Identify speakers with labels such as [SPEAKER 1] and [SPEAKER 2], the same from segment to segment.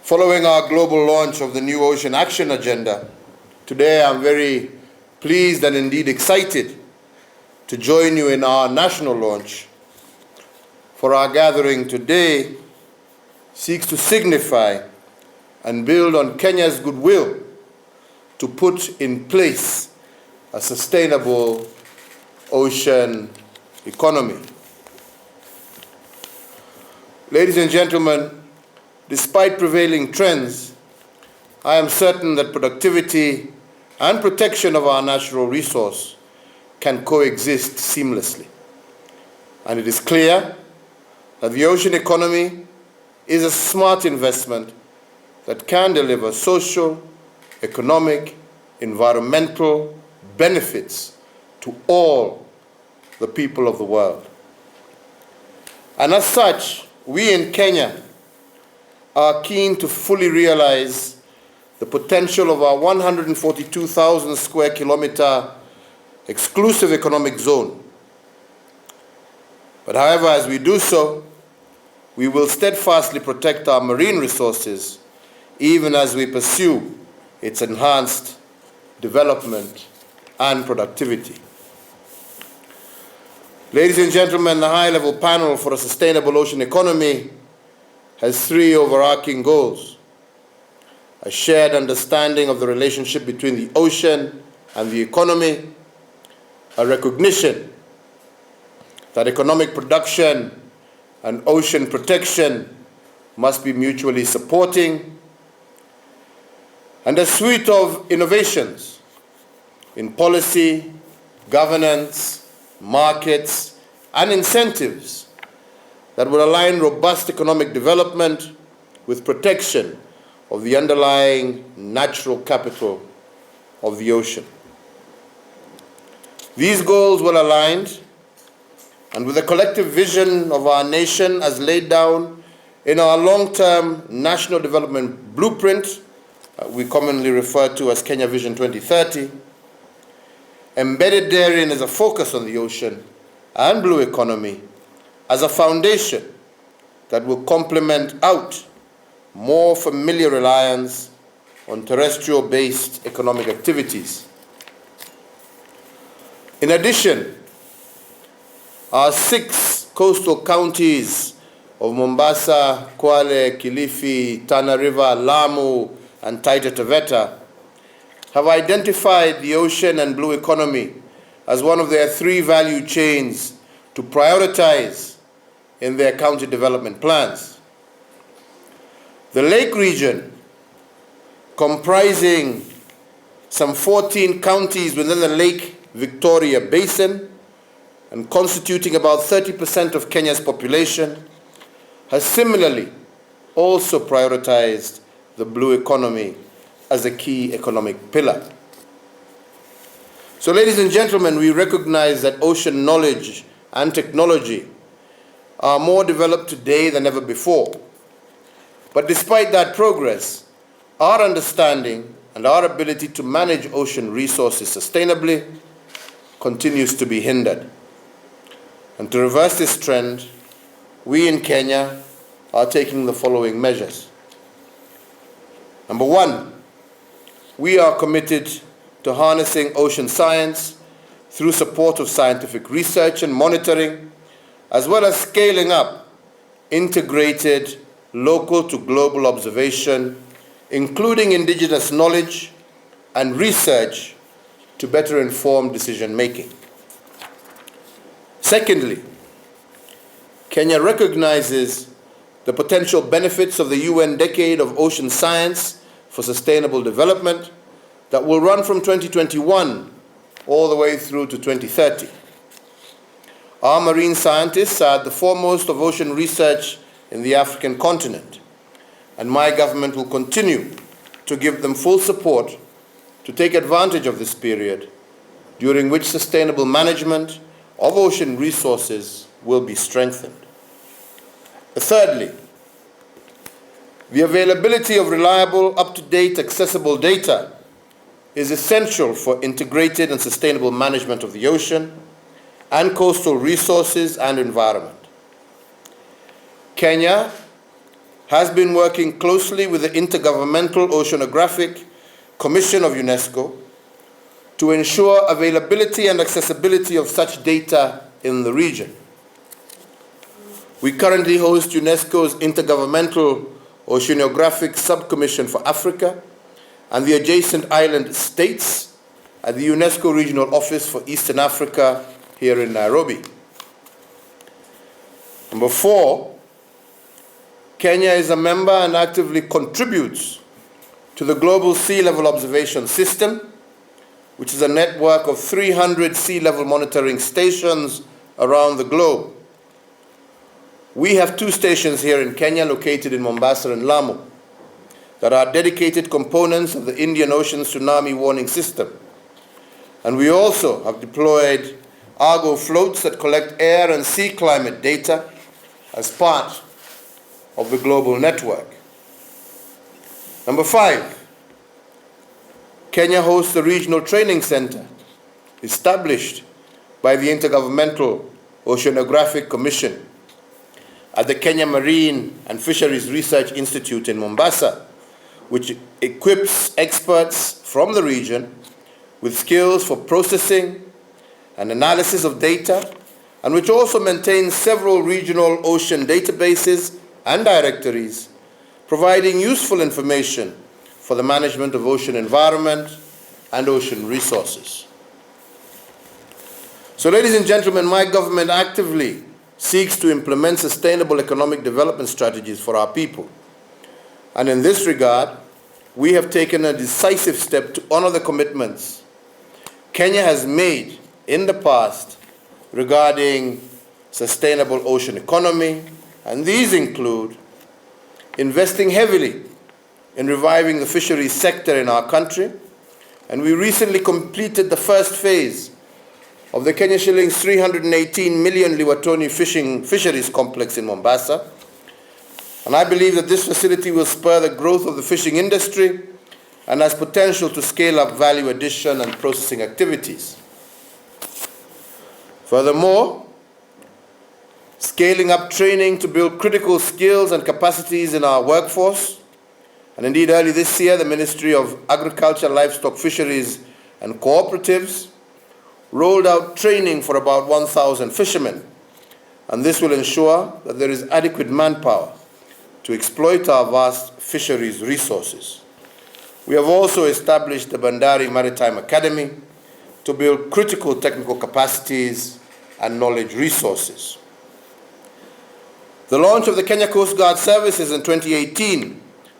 [SPEAKER 1] Following our global launch of the new Ocean Action Agenda, today I'm very pleased and indeed excited to join you in our national launch. For our gathering today seeks to signify and build on Kenya's goodwill to put in place a sustainable ocean economy. Ladies and gentlemen, despite prevailing trends, I am certain that productivity and protection of our natural resource can coexist seamlessly. And it is clear that the ocean economy is a smart investment that can deliver social, economic, environmental benefits to all the people of the world. And as such, we in Kenya are keen to fully realize the potential of our 142,000 square kilometer exclusive economic zone. But however, as we do so, we will steadfastly protect our marine resources even as we pursue its enhanced development and productivity. Ladies and gentlemen, the high-level panel for a sustainable ocean economy has three overarching goals: a shared understanding of the relationship between the ocean and the economy, a recognition that economic production and ocean protection must be mutually supporting, and a suite of innovations in policy, governance, markets, and incentives that will align robust economic development with protection of the underlying natural capital of the ocean. These goals were aligned and with the collective vision of our nation as laid down in our long-term national development blueprint, we commonly refer to as Kenya Vision 2030. Embedded therein is a focus on the ocean and blue economy as a foundation that will complement out more familiar reliance on terrestrial-based economic activities. In addition, our 6 coastal counties of Mombasa, Kwale, Kilifi, Tana River, Lamu, and Taita Taveta have identified the ocean and blue economy as one of their 3 value chains to prioritize in their county development plans. The lake region, comprising some 14 counties within the Lake Victoria Basin and constituting about 30% of Kenya's population, has similarly also prioritized the blue economy as a key economic pillar. So, ladies and gentlemen, we recognize that ocean knowledge and technology are more developed today than ever before. But despite that progress, our understanding and our ability to manage ocean resources sustainably continues to be hindered. And to reverse this trend, we in Kenya are taking the following measures. Number 1, we are committed to harnessing ocean science through support of scientific research and monitoring, as well as scaling up integrated local to global observation, including indigenous knowledge and research to better inform decision making. Secondly, Kenya recognizes the potential benefits of the UN Decade of Ocean Science for Sustainable Development that will run from 2021 all the way through to 2030. Our marine scientists are at the foremost of ocean research in the African continent, and my government will continue to give them full support to take advantage of this period, during which sustainable management of ocean resources will be strengthened. Thirdly, the availability of reliable, up-to-date, accessible data is essential for integrated and sustainable management of the ocean and coastal resources and environment. Kenya has been working closely with the Intergovernmental Oceanographic Commission of UNESCO to ensure availability and accessibility of such data in the region. We currently host UNESCO's Intergovernmental Oceanographic Subcommission for Africa and the adjacent island states at the UNESCO Regional Office for Eastern Africa here in Nairobi. Number 4, Kenya is a member and actively contributes to the Global Sea Level Observation System, which is a network of 300 sea level monitoring stations around the globe. We have 2 stations here in Kenya located in Mombasa and Lamu that are dedicated components of the Indian Ocean Tsunami Warning System. And we also have deployed Argo floats that collect air and sea climate data as part of the global network. Number 5, Kenya hosts a regional training center established by the Intergovernmental Oceanographic Commission at the Kenya Marine and Fisheries Research Institute in Mombasa, which equips experts from the region with skills for processing and analysis of data, and which also maintains several regional ocean databases and directories, providing useful information for the management of ocean environment and ocean resources. So, ladies and gentlemen, my government actively seeks to implement sustainable economic development strategies for our people. And in this regard, we have taken a decisive step to honor the commitments Kenya has made in the past regarding sustainable ocean economy, and these include investing heavily in reviving the fisheries sector in our country, and we recently completed the first phase of the Kenya shillings 318 million Liwatoni fisheries complex in Mombasa. And I believe that this facility will spur the growth of the fishing industry and has potential to scale up value addition and processing activities. Furthermore, scaling up training to build critical skills and capacities in our workforce. And indeed, early this year, the Ministry of Agriculture, Livestock, Fisheries and Cooperatives rolled out training for about 1,000 fishermen. And this will ensure that there is adequate manpower to exploit our vast fisheries resources. We have also established the Bandari Maritime Academy to build critical technical capacities and knowledge resources. The launch of the Kenya Coast Guard Services in 2018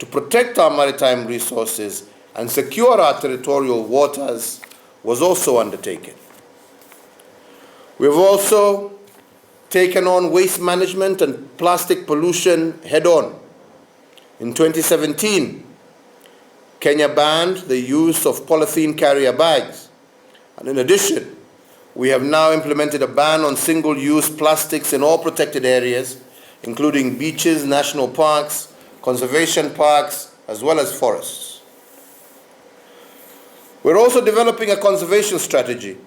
[SPEAKER 1] to protect our maritime resources and secure our territorial waters was also undertaken. We have also taken on waste management and plastic pollution head-on. In 2017, Kenya banned the use of polythene carrier bags. And in addition, we have now implemented a ban on single-use plastics in all protected areas, including beaches, national parks, conservation parks, as well as forests. We're also developing a conservation strategy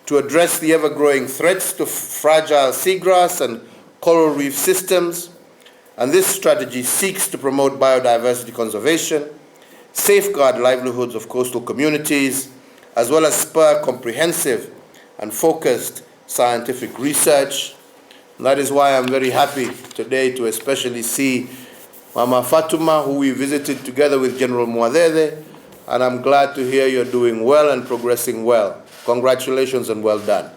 [SPEAKER 1] to address the ever-growing threats to fragile seagrass and coral reef systems, and this strategy seeks to promote biodiversity conservation, safeguard livelihoods of coastal communities, as well as spur comprehensive and focused scientific research. And that is why I'm very happy today to especially see Mama Fatuma, who we visited together with General Mwadede, and I'm glad to hear you're doing well and progressing well. Congratulations and well done.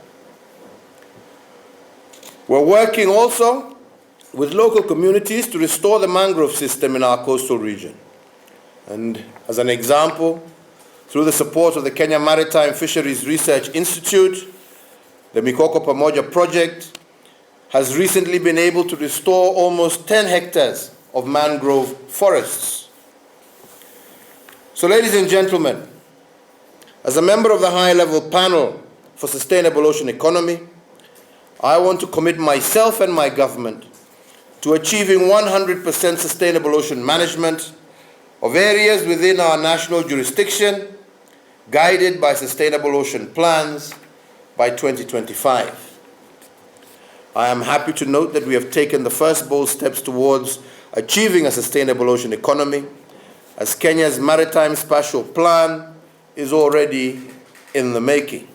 [SPEAKER 1] We're working also with local communities to restore the mangrove system in our coastal region. And as an example, through the support of the Kenya Maritime Fisheries Research Institute, the Mikoko Pamoja project has recently been able to restore almost 10 hectares of mangrove forests. So, ladies and gentlemen, as a member of the high-level panel for sustainable ocean economy, I want to commit myself and my government to achieving 100% sustainable ocean management of areas within our national jurisdiction, guided by sustainable ocean plans by 2025. I am happy to note that we have taken the first bold steps towards achieving a sustainable ocean economy, as Kenya's Maritime Spatial Plan is already in the making.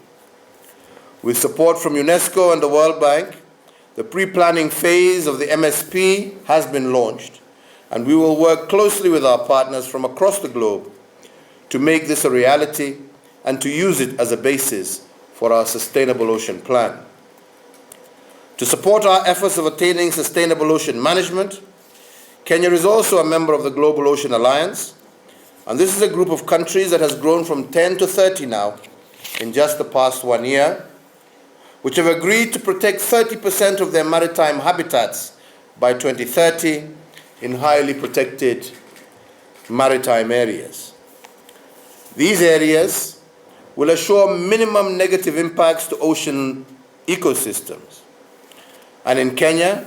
[SPEAKER 1] With support from UNESCO and the World Bank, the pre-planning phase of the MSP has been launched, and we will work closely with our partners from across the globe to make this a reality and to use it as a basis for our sustainable ocean plan. To support our efforts of attaining sustainable ocean management, Kenya is also a member of the Global Ocean Alliance, and this is a group of countries that has grown from 10 to 30 now in just the past 1 year, which have agreed to protect 30% of their maritime habitats by 2030 in highly protected maritime areas. These areas will assure minimum negative impacts to ocean ecosystems. And in Kenya,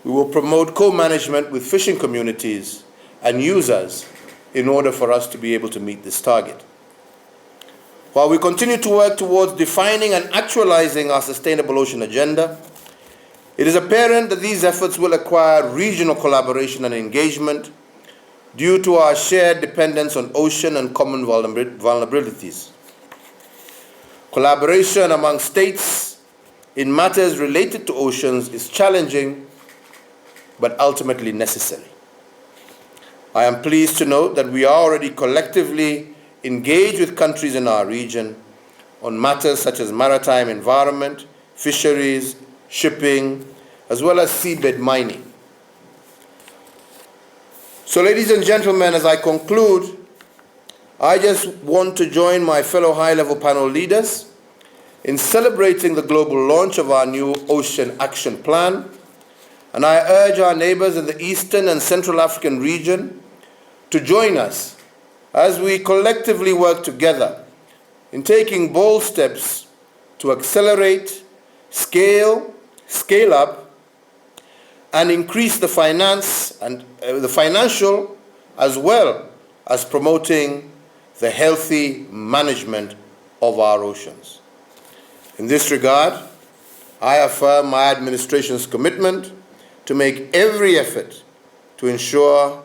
[SPEAKER 1] we will promote co-management with fishing communities and users in order for us to be able to meet this target. While we continue to work towards defining and actualizing our sustainable ocean agenda, it is apparent that these efforts will require regional collaboration and engagement due to our shared dependence on ocean and common vulnerabilities. Collaboration among states in matters related to oceans is challenging, but ultimately necessary. I am pleased to note that we are already collectively engaged with countries in our region on matters such as maritime environment, fisheries, shipping, as well as seabed mining. So, ladies and gentlemen, as I conclude, I just want to join my fellow high-level panel leaders in celebrating the global launch of our new Ocean Action Plan, and I urge our neighbors in the Eastern and Central African region to join us as we collectively work together in taking bold steps to accelerate, scale up, and increase the financial as well as promoting the healthy management of our oceans. In this regard, I affirm my administration's commitment to make every effort to ensure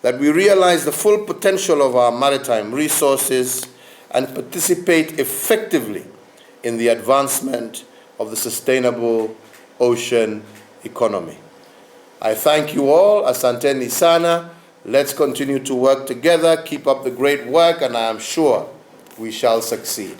[SPEAKER 1] that we realize the full potential of our maritime resources and participate effectively in the advancement of the sustainable ocean economy. I thank you all. Asanteni sana. Let's continue to work together, keep up the great work, and I am sure we shall succeed.